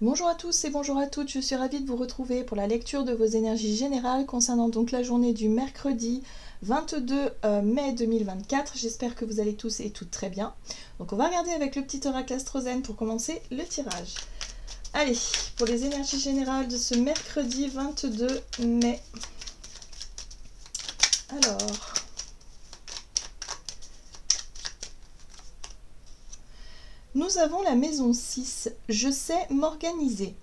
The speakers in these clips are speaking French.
Bonjour à tous et bonjour à toutes, je suis ravie de vous retrouver pour la lecture de vos énergies générales concernant donc la journée du mercredi 22 mai 2024. J'espère que vous allez tous et toutes très bien. Donc on va regarder avec le petit oracle astrozène pour commencer le tirage. Allez, pour les énergies générales de ce mercredi 22 mai. Alors... Nous avons la maison 6. Je sais m'organiser.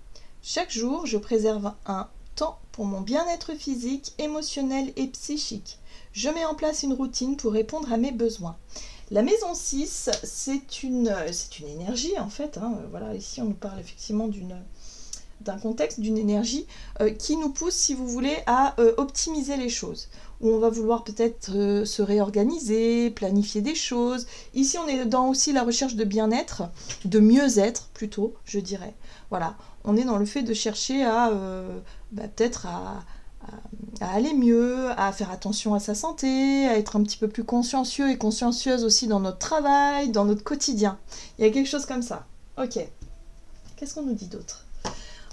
Chaque jour, je préserve un temps pour mon bien-être physique, émotionnel et psychique. Je mets en place une routine pour répondre à mes besoins. La maison 6, c'est une énergie en fait. Voilà, ici on nous parle effectivement d'un contexte, d'une énergie qui nous pousse, si vous voulez, à optimiser les choses. Où on va vouloir peut-être se réorganiser, planifier des choses. Ici, on est dans aussi la recherche de bien-être, de mieux-être plutôt, je dirais. Voilà, on est dans le fait de chercher à peut-être à aller mieux, à faire attention à sa santé, à être un petit peu plus consciencieux et consciencieuse aussi dans notre travail, dans notre quotidien. Il y a quelque chose comme ça. Ok. Qu'est-ce qu'on nous dit d'autre ?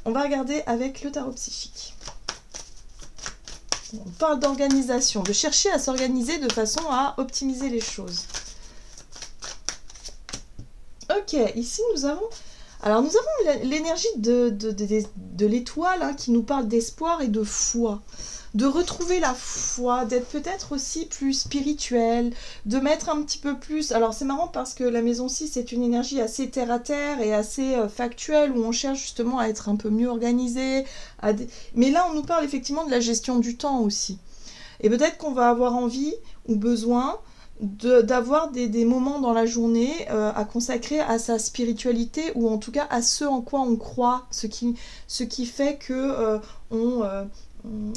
On va regarder avec le tarot psychique. On parle d'organisation, de chercher à s'organiser de façon à optimiser les choses. Ok, ici nous avons... Alors nous avons l'énergie de l'étoile qui nous parle d'espoir et de foi. De retrouver la foi, d'être peut-être aussi plus spirituel, de mettre un petit peu plus... Alors c'est marrant parce que la maison 6 c'est une énergie assez terre-à-terre et assez factuelle où on cherche justement à être un peu mieux organisé. Mais là on nous parle effectivement de la gestion du temps aussi. Et peut-être qu'on va avoir envie ou besoin d'avoir des moments dans la journée à consacrer à sa spiritualité ou en tout cas à ce en quoi on croit, ce qui fait que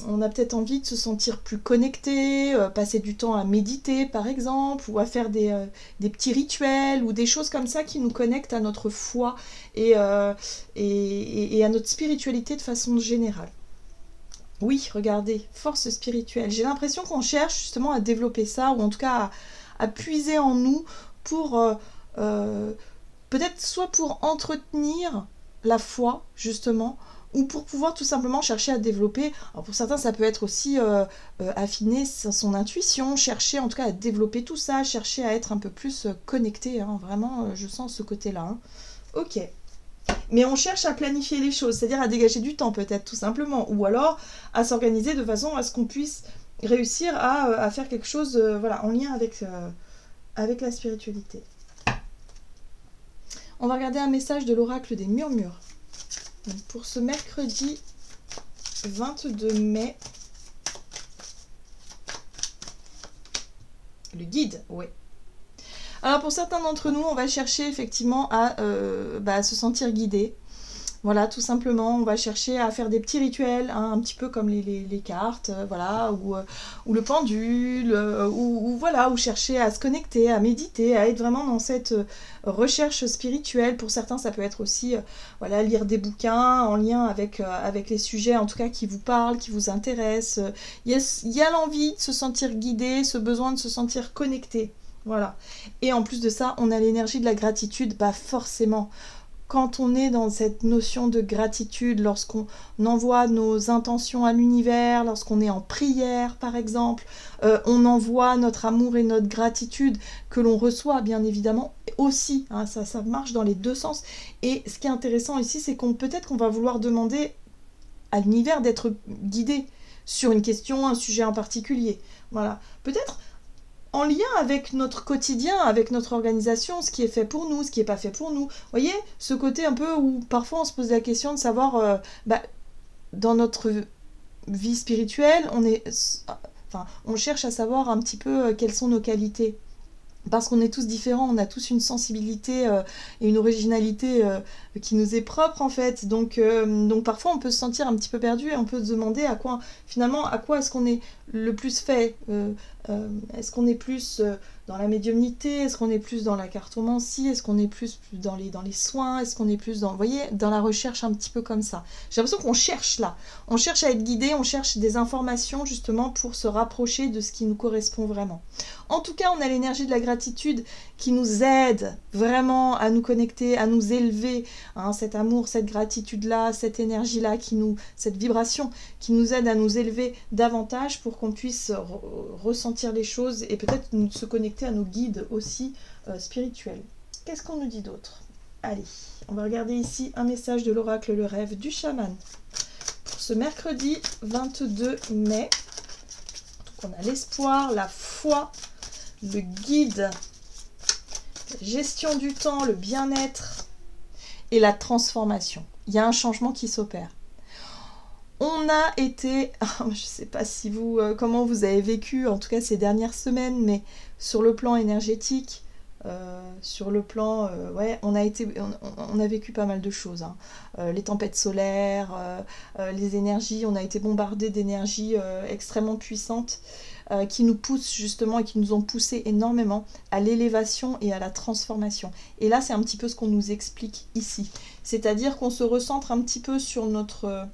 on a peut-être envie de se sentir plus connecté, passer du temps à méditer par exemple, ou à faire des petits rituels, ou des choses comme ça qui nous connectent à notre foi et à notre spiritualité de façon générale. Oui, regardez, force spirituelle. J'ai l'impression qu'on cherche justement à développer ça, ou en tout cas à puiser en nous pour peut-être soit pour entretenir la foi justement, ou pour pouvoir tout simplement chercher à développer. Alors pour certains ça peut être aussi affiner son intuition, chercher en tout cas à développer tout ça, chercher à être un peu plus connecté, vraiment je sens ce côté-là. Ok. Mais on cherche à planifier les choses, c'est-à-dire à dégager du temps peut-être tout simplement, ou alors à s'organiser de façon à ce qu'on puisse réussir à faire quelque chose voilà, en lien avec la spiritualité. On va regarder un message de l'oracle des murmures. Donc pour ce mercredi 22 mai, le guide, oui. Alors pour certains d'entre nous, on va chercher effectivement à se sentir guidé. Voilà, tout simplement, on va chercher à faire des petits rituels, un petit peu comme les cartes, voilà, ou le pendule, ou voilà, ou chercher à se connecter, à méditer, à être vraiment dans cette recherche spirituelle. Pour certains, ça peut être aussi, voilà, lire des bouquins en lien avec les sujets, en tout cas, qui vous parlent, qui vous intéressent. Il y a l'envie de se sentir guidé, ce besoin de se sentir connecté. Voilà. Et en plus de ça, on a l'énergie de la gratitude, forcément. Quand on est dans cette notion de gratitude, lorsqu'on envoie nos intentions à l'univers, lorsqu'on est en prière par exemple, on envoie notre amour et notre gratitude que l'on reçoit bien évidemment aussi, ça marche dans les deux sens. Et ce qui est intéressant ici, c'est peut-être qu'on va vouloir demander à l'univers d'être guidé sur une question, un sujet en particulier. Voilà, peut-être en lien avec notre quotidien, avec notre organisation, ce qui est fait pour nous, ce qui n'est pas fait pour nous. Vous voyez, ce côté un peu où parfois on se pose la question de savoir, dans notre vie spirituelle, on cherche à savoir un petit peu quelles sont nos qualités. Parce qu'on est tous différents, on a tous une sensibilité et une originalité qui nous est propre en fait. Donc parfois on peut se sentir un petit peu perdu et on peut se demander à quoi est-ce qu'on est le plus fait. Est-ce qu'on est plus dans la médiumnité? Est-ce qu'on est plus dans la cartomancie? Est-ce qu'on est plus dans les soins? Est-ce qu'on est plus dans, vous voyez, dans la recherche un petit peu comme ça? J'ai l'impression qu'on cherche là. On cherche à être guidé, on cherche des informations justement pour se rapprocher de ce qui nous correspond vraiment. En tout cas, on a l'énergie de la gratitude qui nous aide vraiment à nous connecter, à nous élever, hein, cet amour, cette gratitude-là, cette énergie-là, cette vibration qui nous aide à nous élever davantage pour qu'on puisse ressentir les choses et peut-être se connecter à nos guides aussi spirituels. Qu'est-ce qu'on nous dit d'autre? Allez, on va regarder ici un message de l'oracle Le Rêve du chaman pour ce mercredi 22 mai. Donc on a l'espoir, la foi, le guide, la gestion du temps, le bien-être et la transformation. Il y a un changement qui s'opère. On a été, je ne sais pas si vous, comment vous avez vécu, en tout cas ces dernières semaines, mais sur le plan énergétique, sur le plan, ouais, on a vécu pas mal de choses, hein. Les tempêtes solaires, les énergies, on a été bombardé d'énergies extrêmement puissantes qui nous poussent justement et qui nous ont poussé énormément à l'élévation et à la transformation. Et là, c'est un petit peu ce qu'on nous explique ici. C'est-à-dire qu'on se recentre un petit peu sur notre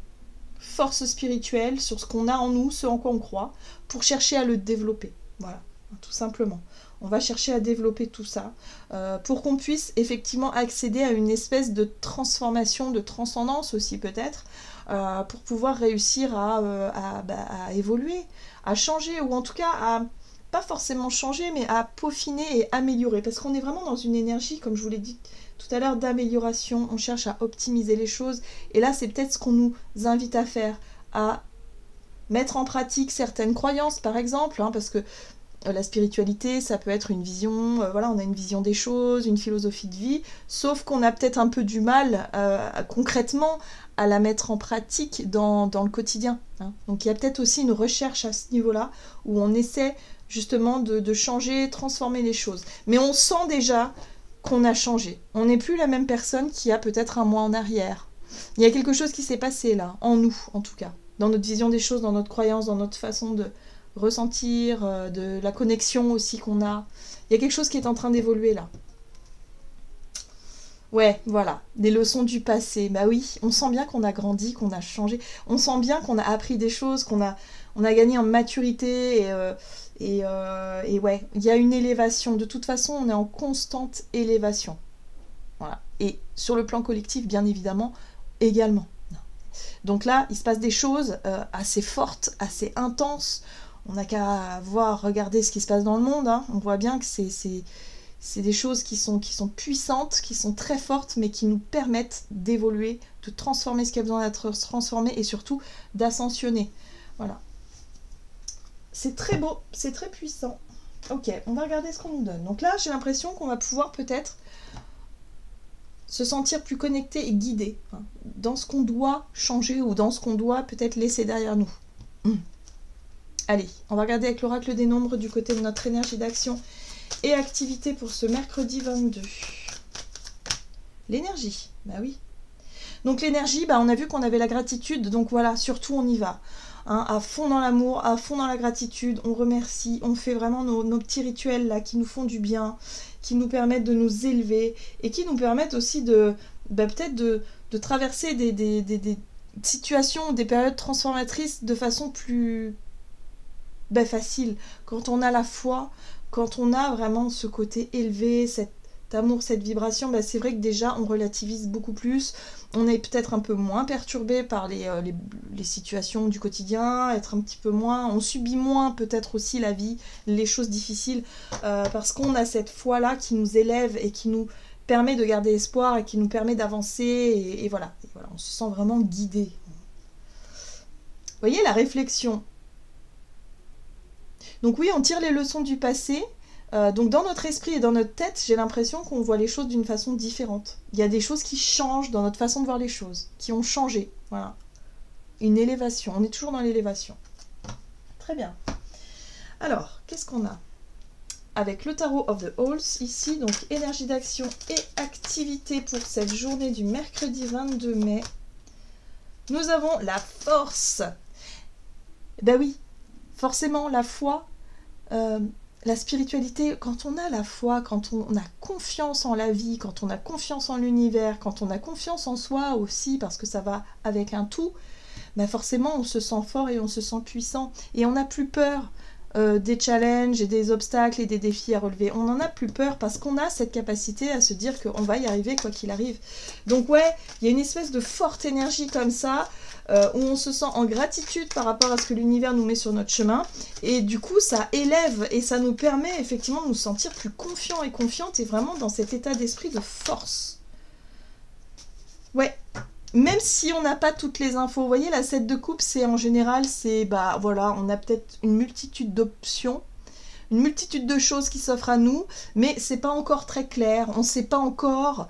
force spirituelle, sur ce qu'on a en nous, ce en quoi on croit, pour chercher à le développer. Voilà, tout simplement. On va chercher à développer tout ça pour qu'on puisse effectivement accéder à une espèce de transformation, de transcendance aussi peut-être, pour pouvoir réussir à évoluer, à changer, ou en tout cas à, pas forcément changer, mais à peaufiner et améliorer. Parce qu'on est vraiment dans une énergie, comme je vous l'ai dit tout à l'heure, d'amélioration. On cherche à optimiser les choses. Et là, c'est peut-être ce qu'on nous invite à faire, à mettre en pratique certaines croyances, par exemple, hein, parce que la spiritualité, ça peut être une vision, voilà, on a une vision des choses, une philosophie de vie, sauf qu'on a peut-être un peu du mal concrètement à la mettre en pratique dans le quotidien, hein. Donc il y a peut-être aussi une recherche à ce niveau-là, où on essaie justement de changer, transformer les choses. Mais on sent déjà qu'on a changé. On n'est plus la même personne qu'il y a peut-être un mois en arrière. Il y a quelque chose qui s'est passé là, en nous en tout cas, dans notre vision des choses, dans notre croyance, dans notre façon de ressentir, de la connexion aussi qu'on a. Il y a quelque chose qui est en train d'évoluer là. Ouais, voilà, des leçons du passé. Bah oui, on sent bien qu'on a grandi, qu'on a changé. On sent bien qu'on a appris des choses, on a gagné en maturité. Et ouais, il y a une élévation. De toute façon, on est en constante élévation. Voilà. Et sur le plan collectif, bien évidemment, également. Donc là, il se passe des choses assez fortes, assez intenses. On n'a qu'à regarder ce qui se passe dans le monde, hein. On voit bien que c'est des choses qui sont puissantes, qui sont très fortes, mais qui nous permettent d'évoluer, de transformer ce qui a besoin d'être transformé et surtout d'ascensionner. Voilà. C'est très beau, c'est très puissant. Ok, on va regarder ce qu'on nous donne. Donc là, j'ai l'impression qu'on va pouvoir peut-être se sentir plus connecté et guidé, hein, dans ce qu'on doit changer ou dans ce qu'on doit peut-être laisser derrière nous. Allez, on va regarder avec l'oracle des nombres du côté de notre énergie d'action et activité pour ce mercredi 22. L'énergie, bah oui. Donc l'énergie, bah on a vu qu'on avait la gratitude, donc voilà, surtout on y va. Hein, à fond dans l'amour, à fond dans la gratitude, on remercie, on fait vraiment nos petits rituels là qui nous font du bien, qui nous permettent de nous élever et qui nous permettent aussi peut-être de traverser des situations, des périodes transformatrices de façon plus facile. Quand on a la foi, quand on a vraiment ce côté élevé, cet amour, cette vibration, c'est vrai que déjà on relativise beaucoup plus, on est peut-être un peu moins perturbé par les situations du quotidien, être un petit peu moins, on subit moins peut-être aussi la vie, les choses difficiles, parce qu'on a cette foi-là qui nous élève et qui nous permet de garder espoir et qui nous permet d'avancer, et voilà, on se sent vraiment guidé. Vous voyez la réflexion. Donc oui, on tire les leçons du passé. Donc dans notre esprit et dans notre tête, j'ai l'impression qu'on voit les choses d'une façon différente. Il y a des choses qui changent dans notre façon de voir les choses, qui ont changé. Voilà. Une élévation. On est toujours dans l'élévation. Très bien. Alors, qu'est-ce qu'on a? Avec le tarot of the Halls, ici, donc énergie d'action et activité pour cette journée du mercredi 22 mai. Nous avons la force. Ben oui, forcément, la foi... la spiritualité, quand on a la foi, quand on a confiance en la vie, quand on a confiance en l'univers, quand on a confiance en soi aussi, parce que ça va avec un tout, forcément on se sent fort et on se sent puissant. Et on n'a plus peur des challenges et des obstacles et des défis à relever. On n'en a plus peur parce qu'on a cette capacité à se dire qu'on va y arriver quoi qu'il arrive. Donc ouais, il y a une espèce de forte énergie comme ça, où on se sent en gratitude par rapport à ce que l'univers nous met sur notre chemin. Et du coup, ça élève et ça nous permet effectivement de nous sentir plus confiants et confiantes et vraiment dans cet état d'esprit de force. Ouais. Même si on n'a pas toutes les infos, vous voyez, la 7 de coupe, c'est en général, c'est, bah voilà, on a peut-être une multitude d'options, une multitude de choses qui s'offrent à nous, mais c'est pas encore très clair, on ne sait pas encore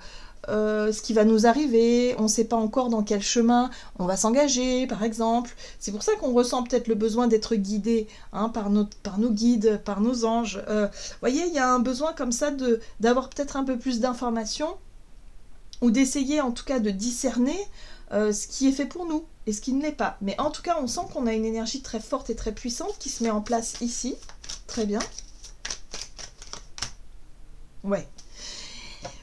ce qui va nous arriver, on ne sait pas encore dans quel chemin on va s'engager, par exemple. C'est pour ça qu'on ressent peut-être le besoin d'être guidé hein, par nos guides, par nos anges. Vous voyez, il y a un besoin comme ça d'avoir peut-être un peu plus d'informations, ou d'essayer en tout cas de discerner ce qui est fait pour nous et ce qui ne l'est pas. Mais en tout cas, on sent qu'on a une énergie très forte et très puissante qui se met en place ici. Très bien. Ouais.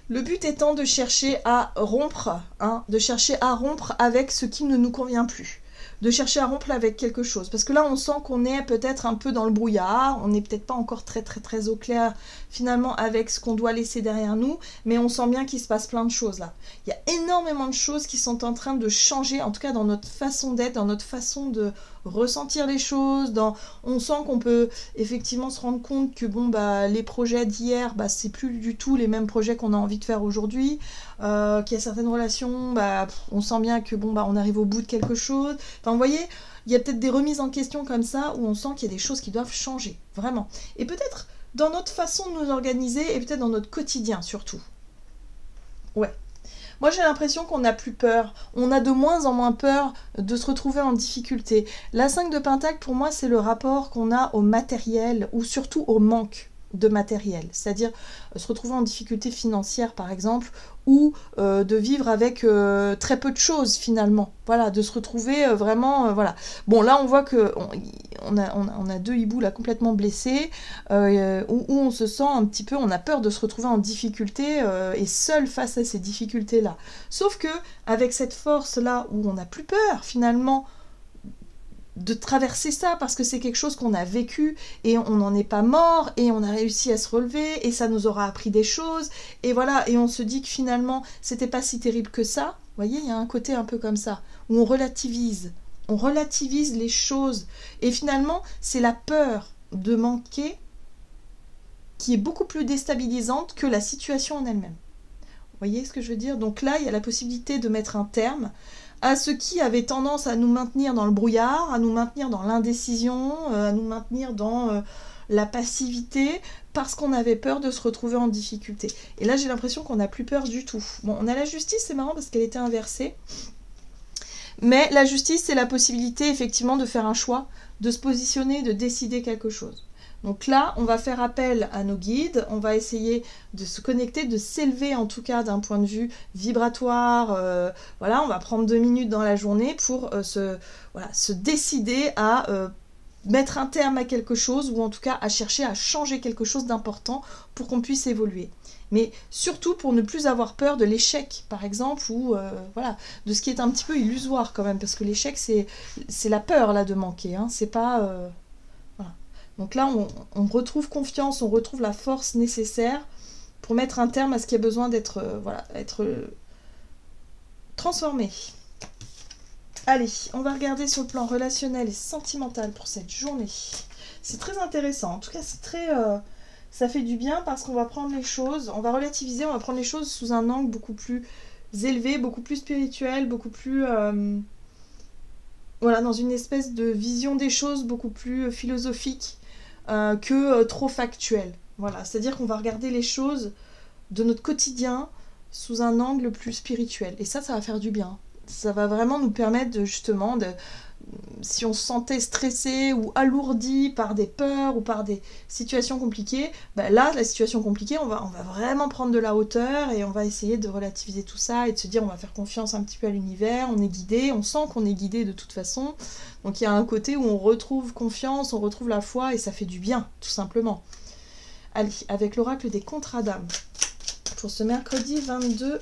Le but étant de chercher à rompre, hein, de chercher à rompre avec ce qui ne nous convient plus. De chercher à rompre avec quelque chose. Parce que là, on sent qu'on est peut-être un peu dans le brouillard, on n'est peut-être pas encore très au clair finalement avec ce qu'on doit laisser derrière nous, mais on sent bien qu'il se passe plein de choses là. Il y a énormément de choses qui sont en train de changer, en tout cas dans notre façon d'être, dans notre façon de ressentir les choses, on sent qu'on peut effectivement se rendre compte que bon bah les projets d'hier, bah c'est plus du tout les mêmes projets qu'on a envie de faire aujourd'hui, qu'il y a certaines relations, bah on sent bien que bon bah on arrive au bout de quelque chose. Enfin vous voyez, il y a peut-être des remises en question comme ça où on sent qu'il y a des choses qui doivent changer, vraiment. Et peut-être dans notre façon de nous organiser et peut-être dans notre quotidien surtout. Ouais. Moi, j'ai l'impression qu'on n'a plus peur. On a de moins en moins peur de se retrouver en difficulté. La 5 de Pentacle, pour moi, c'est le rapport qu'on a au matériel ou surtout au manque de matériel. C'est-à-dire se retrouver en difficulté financière, par exemple, ou de vivre avec très peu de choses, finalement. Voilà, de se retrouver vraiment... voilà. Bon, là, on voit que on a deux hiboux, là, complètement blessés, où on se sent un petit peu... On a peur de se retrouver en difficulté et seul face à ces difficultés-là. Sauf que, avec cette force-là, où on n'a plus peur, finalement, de traverser ça parce que c'est quelque chose qu'on a vécu et on n'en est pas mort et on a réussi à se relever et ça nous aura appris des choses et voilà, et on se dit que finalement c'était pas si terrible que ça. Vous voyez, il y a un côté un peu comme ça où on relativise les choses et finalement c'est la peur de manquer qui est beaucoup plus déstabilisante que la situation en elle-même. Vous voyez ce que je veux dire? Donc là il y a la possibilité de mettre un terme à ce qui avait tendance à nous maintenir dans le brouillard, à nous maintenir dans l'indécision, à nous maintenir dans la passivité, parce qu'on avait peur de se retrouver en difficulté. Et là, j'ai l'impression qu'on n'a plus peur du tout. Bon, on a la justice, c'est marrant parce qu'elle était inversée. Mais la justice, c'est la possibilité, effectivement, de faire un choix, de se positionner, de décider quelque chose. Donc là, on va faire appel à nos guides, on va essayer de se connecter, de s'élever en tout cas d'un point de vue vibratoire. Voilà, on va prendre 2 minutes dans la journée pour se décider à mettre un terme à quelque chose ou en tout cas à chercher à changer quelque chose d'important pour qu'on puisse évoluer. Mais surtout pour ne plus avoir peur de l'échec, par exemple, ou voilà, de ce qui est un petit peu illusoire quand même, parce que l'échec, c'est la peur là de manquer, hein, c'est pas... voilà. Donc là, on retrouve confiance, on retrouve la force nécessaire pour mettre un terme à ce qui a besoin d'être être transformé. Allez, on va regarder sur le plan relationnel et sentimental pour cette journée. C'est très intéressant. En tout cas, c'est très... ça fait du bien parce qu'on va prendre les choses, on va relativiser, on va prendre les choses sous un angle beaucoup plus élevé, beaucoup plus spirituel, beaucoup plus... voilà, dans une espèce de vision des choses beaucoup plus philosophique que trop factuelle. Voilà, c'est-à-dire qu'on va regarder les choses de notre quotidien sous un angle plus spirituel. Et ça va faire du bien. Ça va vraiment nous permettre de, justement, si on se sentait stressé ou alourdi par des peurs ou par des situations compliquées, ben là, la situation compliquée, on va vraiment prendre de la hauteur et on va essayer de relativiser tout ça et de se dire on va faire confiance un petit peu à l'univers, on est guidé, on sent qu'on est guidé de toute façon. Donc il y a un côté où on retrouve confiance, on retrouve la foi et ça fait du bien, tout simplement. Allez, avec l'oracle des contrats d'âme pour ce mercredi 22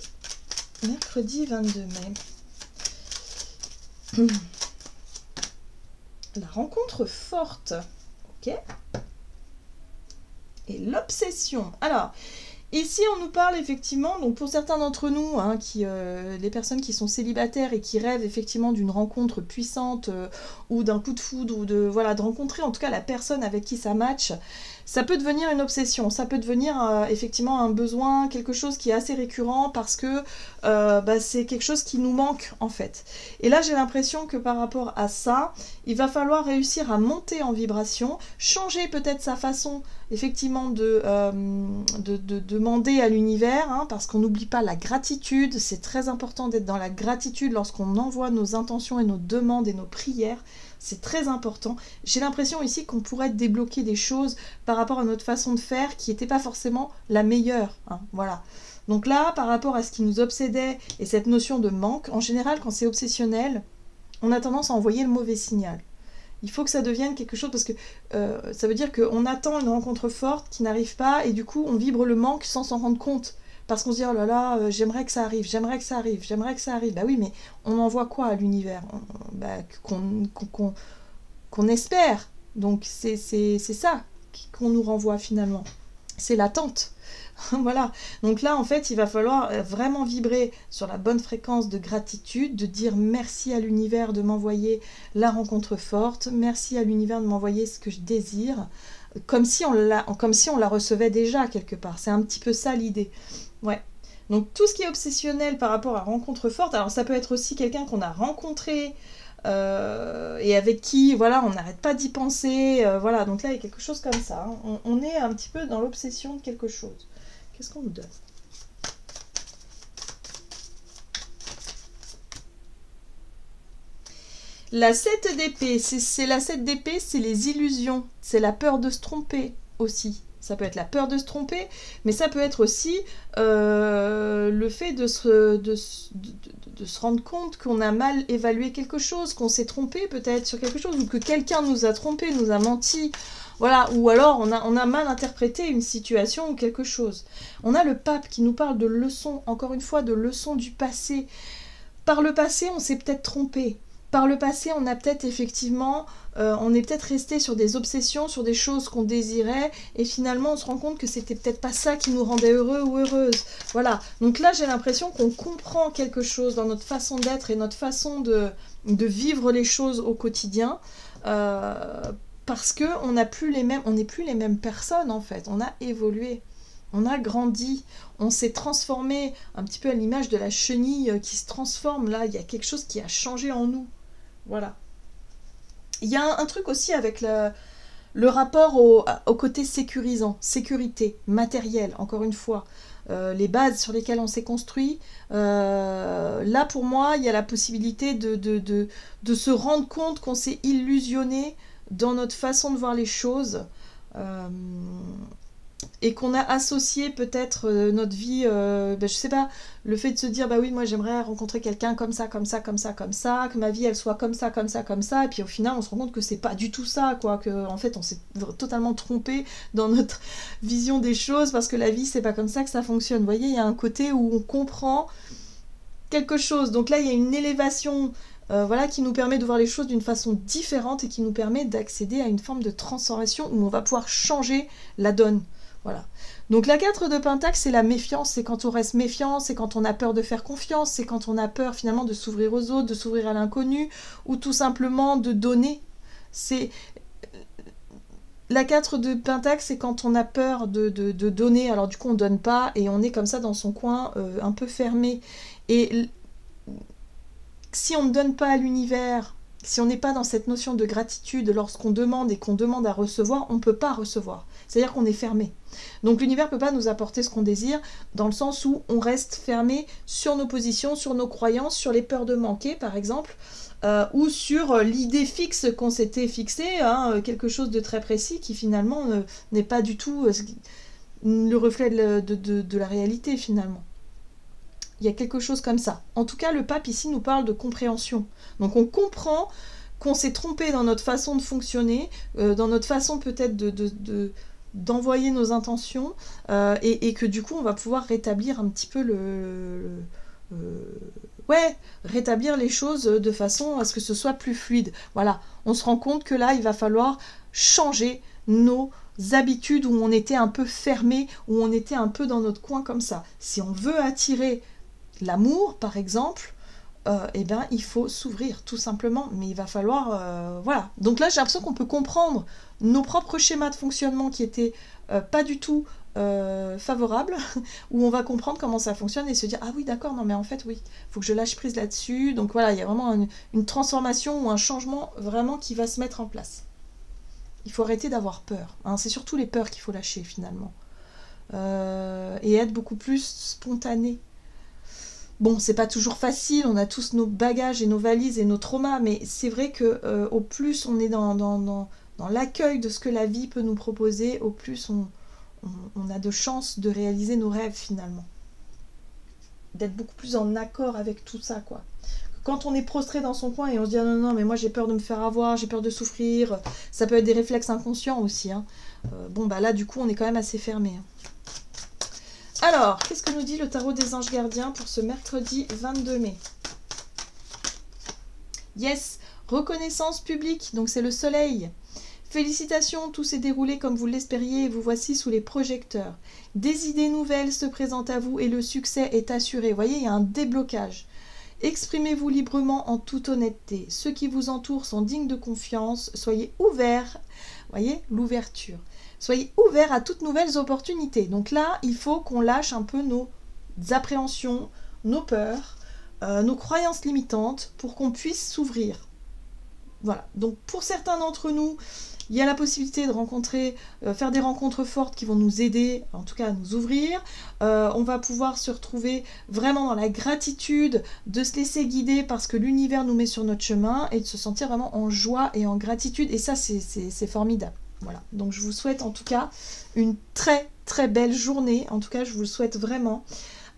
mai. La rencontre forte. Ok. Et l'obsession. Alors, ici, on nous parle effectivement, donc pour certains d'entre nous, hein, les personnes qui sont célibataires et qui rêvent effectivement d'une rencontre puissante ou d'un coup de foudre ou de rencontrer en tout cas la personne avec qui ça match, ça peut devenir une obsession, ça peut devenir effectivement un besoin, quelque chose qui est assez récurrent parce que c'est quelque chose qui nous manque en fait. Et là, j'ai l'impression que par rapport à ça, il va falloir réussir à monter en vibration, changer peut-être sa façon effectivement de demander à l'univers, hein, parce qu'on n'oublie pas la gratitude, c'est très important d'être dans la gratitude lorsqu'on envoie nos intentions et nos demandes et nos prières, c'est très important. J'ai l'impression ici qu'on pourrait débloquer des choses par rapport à notre façon de faire qui n'était pas forcément la meilleure, hein, voilà. Donc là, par rapport à ce qui nous obsédait et cette notion de manque, en général, quand c'est obsessionnel, on a tendance à envoyer le mauvais signal. Il faut que ça devienne quelque chose, parce que ça veut dire qu'on attend une rencontre forte qui n'arrive pas, et du coup, on vibre le manque sans s'en rendre compte. Parce qu'on se dit, oh là là, j'aimerais que ça arrive, j'aimerais que ça arrive, j'aimerais que ça arrive. Bah oui, mais on envoie quoi à l'univers? Qu'on espère. Donc c'est ça qu'on nous renvoie finalement. C'est l'attente. Voilà, donc là en fait il va falloir vraiment vibrer sur la bonne fréquence de gratitude, de dire merci à l'univers de m'envoyer la rencontre forte, merci à l'univers de m'envoyer ce que je désire, comme si on la recevait déjà quelque part. C'est un petit peu ça l'idée. Ouais. Donc tout ce qui est obsessionnel par rapport à rencontre forte, alors ça peut être aussi quelqu'un qu'on a rencontré et avec qui voilà on n'arrête pas d'y penser, voilà, donc là il y a quelque chose comme ça, hein. On est un petit peu dans l'obsession de quelque chose. Qu'est-ce qu'on nous donne? La 7 d'épée, c'est la 7 d'épée, c'est les illusions, c'est la peur de se tromper aussi. Ça peut être la peur de se tromper, mais ça peut être aussi le fait de se rendre compte qu'on a mal évalué quelque chose, qu'on s'est trompé peut-être sur quelque chose, ou que quelqu'un nous a trompé, nous a menti. Voilà, ou alors on a mal interprété une situation ou quelque chose. On a le pape qui nous parle de leçons, encore une fois, de leçons du passé. Par le passé, on s'est peut-être trompé. Par le passé, on a peut-être effectivement, on est peut-être resté sur des obsessions, sur des choses qu'on désirait, et finalement on se rend compte que c'était peut-être pas ça qui nous rendait heureux ou heureuse. Voilà, donc là j'ai l'impression qu'on comprend quelque chose dans notre façon d'être et notre façon de vivre les choses au quotidien, parce qu'on n'est plus les mêmes personnes en fait, on a évolué. On a grandi, on s'est transformé, un petit peu à l'image de la chenille qui se transforme, là, il y a quelque chose qui a changé en nous. Voilà. Il y a un truc aussi avec le rapport au côté sécurisant, sécurité, matériel, encore une fois. Les bases sur lesquelles on s'est construit. Là, pour moi, il y a la possibilité de se rendre compte qu'on s'est illusionné dans notre façon de voir les choses. Et qu'on a associé peut-être notre vie, je sais pas, le fait de se dire, bah oui, moi j'aimerais rencontrer quelqu'un comme ça, comme ça, comme ça, comme ça, que ma vie elle soit comme ça, comme ça, comme ça, et puis au final on se rend compte que c'est pas du tout ça, quoi, que en fait on s'est totalement trompé dans notre vision des choses, parce que la vie c'est pas comme ça que ça fonctionne. Vous voyez, il y a un côté où on comprend quelque chose, donc là il y a une élévation voilà, qui nous permet de voir les choses d'une façon différente et qui nous permet d'accéder à une forme de transformation où on va pouvoir changer la donne. Voilà. Donc la 4 de Pentacle, c'est la méfiance, c'est quand on reste méfiant, c'est quand on a peur de faire confiance, c'est quand on a peur finalement de s'ouvrir aux autres, de s'ouvrir à l'inconnu, ou tout simplement de donner. C'est la 4 de Pentacle, c'est quand on a peur de donner, alors du coup on donne pas, et on est comme ça dans son coin, un peu fermé. Et si on ne donne pas à l'univers, si on n'est pas dans cette notion de gratitude lorsqu'on demande et qu'on demande à recevoir, on ne peut pas recevoir. C'est-à-dire qu'on est fermé. Donc l'univers ne peut pas nous apporter ce qu'on désire, dans le sens où on reste fermé sur nos positions, sur nos croyances, sur les peurs de manquer par exemple, ou sur l'idée fixe qu'on s'était fixée, hein, quelque chose de très précis qui finalement n'est pas du tout le reflet de la réalité finalement. Il y a quelque chose comme ça. En tout cas, le pape ici nous parle de compréhension. Donc on comprend qu'on s'est trompé dans notre façon de fonctionner, dans notre façon peut-être d'envoyer nos intentions, et que du coup on va pouvoir rétablir un petit peu ouais, rétablir les choses de façon à ce que ce soit plus fluide. Voilà, on se rend compte que là, il va falloir changer nos habitudes où on était un peu fermé, où on était un peu dans notre coin comme ça. Si on veut attirer l'amour, par exemple, eh ben, il faut s'ouvrir, tout simplement. Mais il va falloir... voilà. Donc là, j'ai l'impression qu'on peut comprendre nos propres schémas de fonctionnement qui étaient pas du tout favorables, où on va comprendre comment ça fonctionne et se dire « Ah oui, d'accord, non mais en fait, oui, il faut que je lâche prise là-dessus. » Donc voilà, il y a vraiment une transformation ou un changement vraiment qui va se mettre en place. Il faut arrêter d'avoir peur. Hein. C'est surtout les peurs qu'il faut lâcher, finalement. Et être beaucoup plus spontané. Bon, c'est pas toujours facile, on a tous nos bagages et nos valises et nos traumas, mais c'est vrai que au plus on est dans l'accueil de ce que la vie peut nous proposer, au plus on a de chances de réaliser nos rêves finalement. D'être beaucoup plus en accord avec tout ça, quoi. Quand on est prostré dans son coin et on se dit ah non, non, mais moi j'ai peur de me faire avoir, j'ai peur de souffrir, ça peut être des réflexes inconscients aussi. Hein. Bon, bah là, du coup, on est quand même assez fermé. Hein. Alors, qu'est-ce que nous dit le tarot des anges gardiens pour ce mercredi 22 mai? Yes, reconnaissance publique, donc c'est le soleil. Félicitations, tout s'est déroulé comme vous l'espériez et vous voici sous les projecteurs. Des idées nouvelles se présentent à vous et le succès est assuré. Vous voyez, il y a un déblocage. Exprimez-vous librement en toute honnêteté. Ceux qui vous entourent sont dignes de confiance. Soyez ouverts. Vous voyez, l'ouverture. Soyez ouverts à toutes nouvelles opportunités. Donc là, il faut qu'on lâche un peu nos appréhensions, nos peurs, nos croyances limitantes pour qu'on puisse s'ouvrir. Voilà. Donc pour certains d'entre nous, il y a la possibilité de rencontrer, faire des rencontres fortes qui vont nous aider, en tout cas à nous ouvrir. On va pouvoir se retrouver vraiment dans la gratitude, de se laisser guider parce que l'univers nous met sur notre chemin et de se sentir vraiment en joie et en gratitude. Et ça, c'est formidable. Voilà. Donc je vous souhaite en tout cas une très très belle journée. En tout cas, je vous le souhaite vraiment.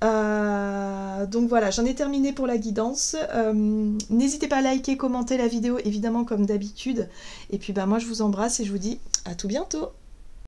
Donc voilà, j'en ai terminé pour la guidance. N'hésitez pas à liker, commenter la vidéo, évidemment comme d'habitude. Et puis bah moi je vous embrasse et je vous dis à tout bientôt.